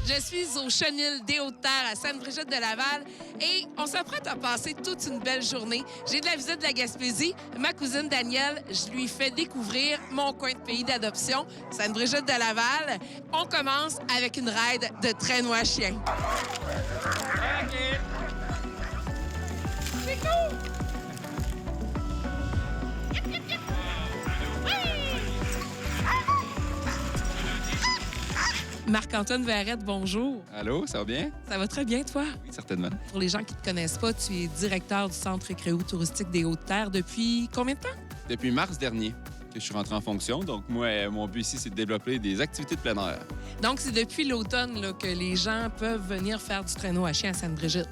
Je suis au Chenil des Hautes-Terres à Sainte-Brigitte-de-Laval et on s'apprête à passer toute une belle journée. J'ai de la visite de la Gaspésie. Ma cousine Danielle, je lui fais découvrir mon coin de pays d'adoption, Sainte-Brigitte-de-Laval. On commence avec une ride de traîneau à chien. OK. C'est cool! Marc-Antoine Verrette, bonjour. Allô, ça va bien? Ça va très bien, toi? Oui, certainement. Pour les gens qui ne te connaissent pas, tu es directeur du Centre récréo-touristique des Hautes-Terres depuis combien de temps? Depuis mars dernier que je suis rentré en fonction. Donc, moi, mon but ici, c'est de développer des activités de plein air. Donc, c'est depuis l'automne là, que les gens peuvent venir faire du traîneau à chien à Sainte-Brigitte.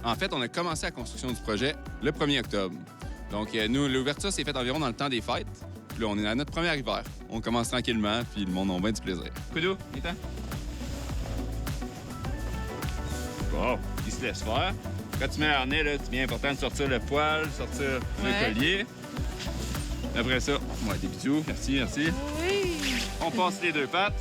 En fait, on a commencé la construction du projet le 1er octobre. Donc, nous, l'ouverture s'est faite environ dans le temps des fêtes. Puis là, on est à notre premier hiver. On commence tranquillement, puis le monde a bien du plaisir. Coudou, viens-t'en. Bon, il se laisse faire. Quand tu mets un harnais, là, c'est bien important de sortir le poil, sortir le collier. Après ça, ouais, des bisous. Merci, merci. Oui! On passe les deux pattes.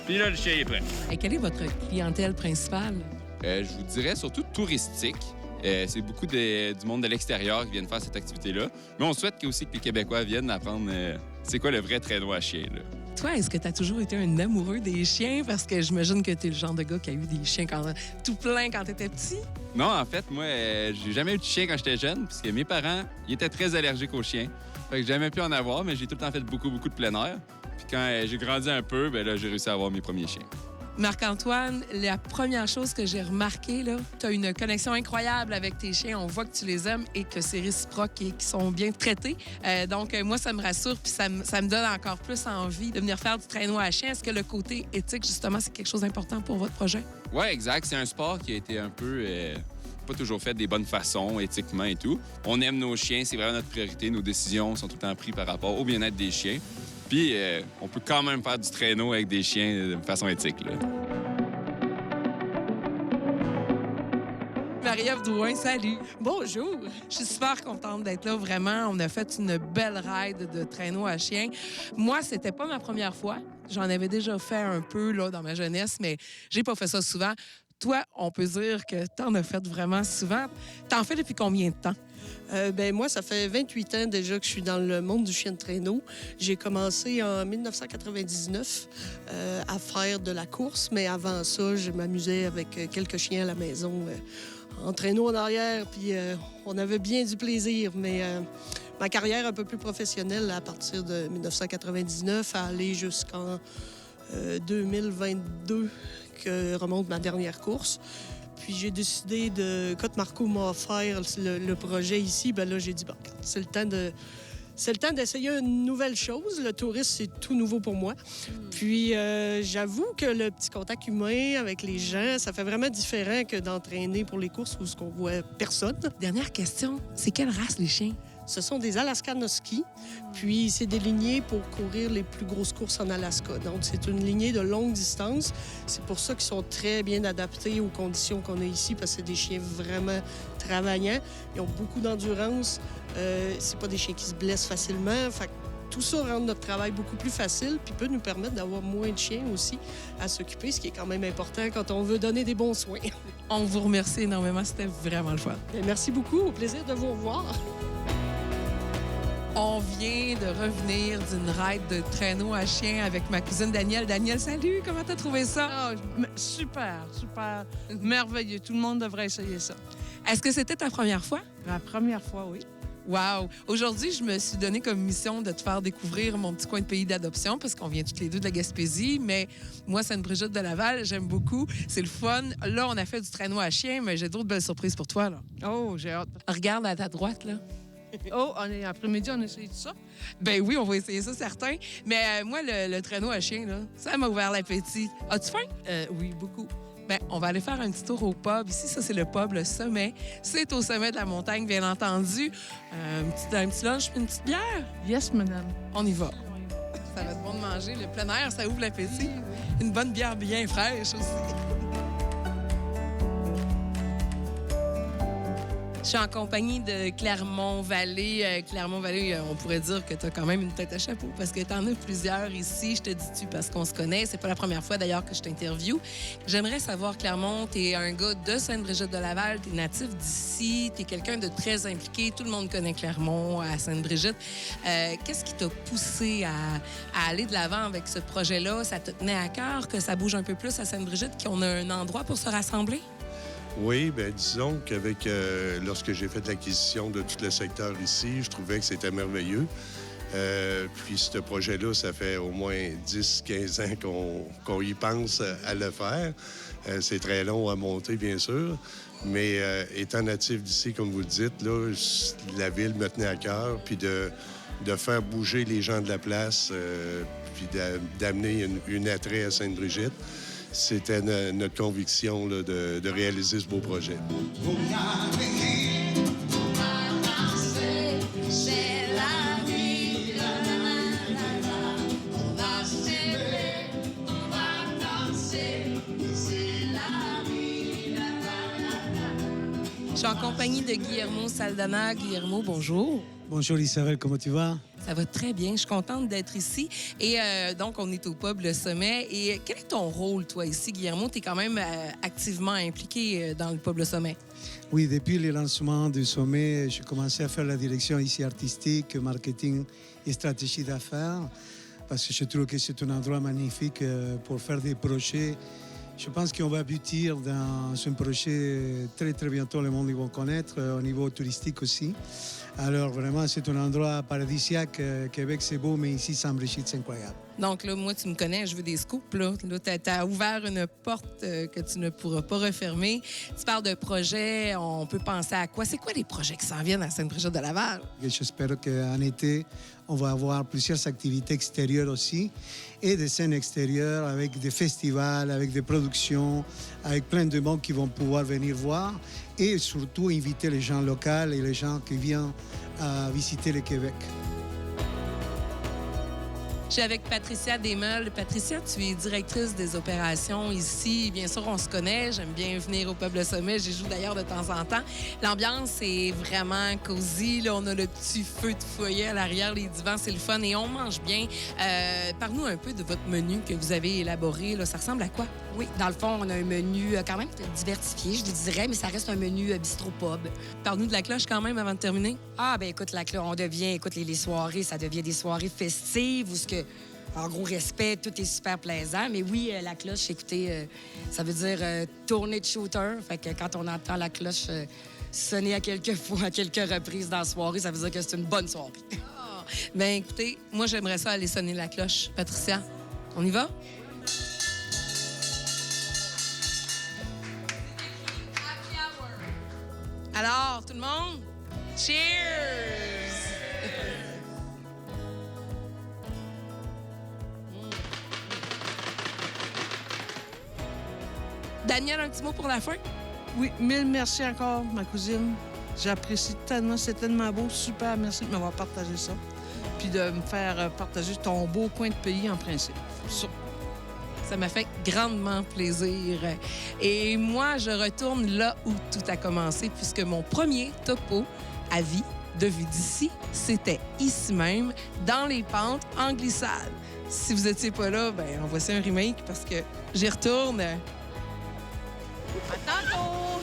Puis là, le chien est prêt. Et quelle est votre clientèle principale? Je vous dirais surtout touristique. C'est beaucoup du monde de l'extérieur qui viennent faire cette activité-là. Mais on souhaite aussi que les Québécois viennent apprendre c'est quoi le vrai traîneau à chien, là. Toi, est-ce que tu as toujours été un amoureux des chiens? Parce que j'imagine que tu es le genre de gars qui a eu des chiens tout plein quand tu étais petit. Non, en fait, moi, j'ai jamais eu de chien quand j'étais jeune, puisque mes parents, ils étaient très allergiques aux chiens. Fait que j'ai jamais pu en avoir, mais j'ai tout le temps fait beaucoup de plein air. Puis quand j'ai grandi un peu, ben là, j'ai réussi à avoir mes premiers chiens. Marc-Antoine, la première chose que j'ai remarqué, tu as une connexion incroyable avec tes chiens. On voit que tu les aimes et que c'est réciproque et qu'ils sont bien traités. Donc, moi, ça me rassure puis ça me donne encore plus envie de venir faire du traîneau à chien. Est-ce que le côté éthique, justement, c'est quelque chose d'important pour votre projet? Oui, exact. C'est un sport qui a été un peu... pas toujours fait des bonnes façons, éthiquement et tout. On aime nos chiens, c'est vraiment notre priorité. Nos décisions sont tout le temps prises par rapport au bien-être des chiens. Puis, on peut quand même faire du traîneau avec des chiens de façon éthique, là. Marie-Ève Drouin, salut! Bonjour! Je suis super contente d'être là, vraiment. On a fait une belle ride de traîneau à chien. Moi, c'était pas ma première fois. J'en avais déjà fait un peu là, dans ma jeunesse, mais j'ai pas fait ça souvent. Toi, on peut dire que t'en as fait vraiment souvent. T'en fais depuis combien de temps? Moi, ça fait 28 ans déjà que je suis dans le monde du chien de traîneau. J'ai commencé en 1999 à faire de la course, mais avant ça, je m'amusais avec quelques chiens à la maison en traîneau en arrière, puis on avait bien du plaisir. Mais ma carrière un peu plus professionnelle, à partir de 1999, à aller jusqu'en 2022, que remonte ma dernière course. Puis j'ai décidé de... Quand Marco m'a offert le projet ici, ben là, j'ai dit, bon, c'est le temps d'essayer une nouvelle chose. Le tourisme, c'est tout nouveau pour moi. Puis j'avoue que le petit contact humain avec les gens, ça fait vraiment différent que d'entraîner pour les courses où ce qu'on voit personne. Dernière question, c'est quelle race les chiens? Ce sont des Alaskan Husky, puis c'est des lignées pour courir les plus grosses courses en Alaska. Donc, c'est une lignée de longue distance. C'est pour ça qu'ils sont très bien adaptés aux conditions qu'on a ici, parce que c'est des chiens vraiment travaillants. Ils ont beaucoup d'endurance. C'est pas des chiens qui se blessent facilement. Fait que tout ça rend notre travail beaucoup plus facile, puis peut nous permettre d'avoir moins de chiens aussi à s'occuper, ce qui est quand même important quand on veut donner des bons soins. On vous remercie énormément, c'était vraiment le fun. Bien, merci beaucoup, au plaisir de vous revoir. On vient de revenir d'une ride de traîneau à chien avec ma cousine Danielle. Danielle, salut! Comment t'as trouvé ça? Ah, super, merveilleux. Tout le monde devrait essayer ça. Est-ce que c'était ta première fois? La première fois, oui. Wow! Aujourd'hui, je me suis donné comme mission de te faire découvrir mon petit coin de pays d'adoption parce qu'on vient toutes les deux de la Gaspésie, mais moi, Sainte-Brigitte-de-Laval, j'aime beaucoup. C'est le fun. Là, on a fait du traîneau à chien, mais j'ai d'autres belles surprises pour toi, là. Oh, j'ai hâte. Regarde à ta droite, là. Oh, après-midi, on essaye de ça? Ben oui, on va essayer ça, certain. Mais moi, le traîneau à chien, là, ça m'a ouvert l'appétit. As-tu faim? Oui, beaucoup. Ben, on va aller faire un petit tour au pub. Ici, ça, c'est le pub, le sommet. C'est au sommet de la montagne, bien entendu. Un petit lunch puis une petite bière. Yes, madame. On y va. Ça va être bon de manger. Le plein air, ça ouvre l'appétit. Une bonne bière bien fraîche aussi. Je suis en compagnie de Clermont-Vallée. Clermont-Vallée, on pourrait dire que tu as quand même une tête à chapeau parce que tu en as plusieurs ici. Je te dis-tu parce qu'on se connaît. C'est pas la première fois d'ailleurs que je t'interviewe. J'aimerais savoir, Clermont, tu es un gars de Sainte-Brigitte-de-Laval, tu es natif d'ici, tu es quelqu'un de très impliqué. Tout le monde connaît Clermont à Sainte-Brigitte. Qu'est-ce qui t'a poussé à aller de l'avant avec ce projet-là? Ça te tenait à cœur que ça bouge un peu plus à Sainte-Brigitte, qu'on a un endroit pour se rassembler? Oui, bien, disons qu'avec lorsque j'ai fait l'acquisition de tout le secteur ici, je trouvais que c'était merveilleux. Puis ce projet-là, ça fait au moins 10-15 ans qu'on y pense à le faire. C'est très long à monter, bien sûr. Mais étant natif d'ici, comme vous le dites, là, la ville me tenait à cœur. Puis de faire bouger les gens de la place, puis d'amener une attrait à Sainte-Brigitte. C'était notre conviction là, de réaliser ce beau projet. Je suis en compagnie de Guillermo Saldana. Guillermo, bonjour. Bonjour Isabelle, comment tu vas? Ça va très bien. Je suis contente d'être ici. Et donc, on est au pub Le Sommet. Et quel est ton rôle, toi, ici, Guillermo? Tu es quand même activement impliqué dans le pub Le Sommet. Oui, depuis le lancement du sommet, j'ai commencé à faire la direction ici artistique, marketing et stratégie d'affaires, parce que je trouve que c'est un endroit magnifique pour faire des projets. Je pense qu'on va aboutir dans un projet très, très bientôt, le monde va connaître, au niveau touristique aussi. Alors, vraiment, c'est un endroit paradisiaque. Québec, c'est beau, mais ici, Sainte-Brigitte, c'est incroyable. Donc, là, moi, tu me connais, je veux des scoops. Là, tu as ouvert une porte que tu ne pourras pas refermer. Tu parles de projets, on peut penser à quoi? C'est quoi les projets qui s'en viennent à Sainte-Brigitte-de-Laval? J'espère qu'en été, on va avoir plusieurs activités extérieures aussi et des scènes extérieures avec des festivals, avec des productions, avec plein de monde qui vont pouvoir venir voir et surtout inviter les gens locaux et les gens qui viennent à visiter le Québec. Je suis avec Patricia Desmeules. Patricia, tu es directrice des opérations ici. Bien sûr, on se connaît. J'aime bien venir au Pub Le Sommet. J'y joue d'ailleurs de temps en temps. L'ambiance est vraiment cosy. Là, on a le petit feu de foyer à l'arrière, les divans, c'est le fun et on mange bien. Parle-nous un peu de votre menu que vous avez élaboré. Là. Ça ressemble à quoi? Oui, dans le fond, on a un menu quand même diversifié, je dirais, mais ça reste un menu bistrot-pub. Parle-nous de la cloche quand même avant de terminer. Ah, ben écoute, la cloche, on devient, écoute, les soirées, ça devient des soirées festives où ce que, en gros, respect, tout est super plaisant. Mais oui, la cloche, écoutez, ça veut dire tournée de shooter. Fait que quand on entend la cloche sonner à quelques reprises dans la soirée, ça veut dire que c'est une bonne soirée. Oh. Bien, écoutez, moi, j'aimerais ça aller sonner la cloche. Patricia, on y va? Alors, tout le monde, cheers! Daniel, un petit mot pour la fin? Oui, mille merci encore, ma cousine. J'apprécie tellement, c'est tellement beau. Super, merci de m'avoir partagé ça. Puis de me faire partager ton beau coin de pays en principe. Ça m'a fait grandement plaisir. Et moi, je retourne là où tout a commencé, puisque mon premier topo à vie de vue d'ici, c'était ici même, dans les pentes, en glissade. Si vous n'étiez pas là, ben voici un remake, parce que j'y retourne. À tantôt!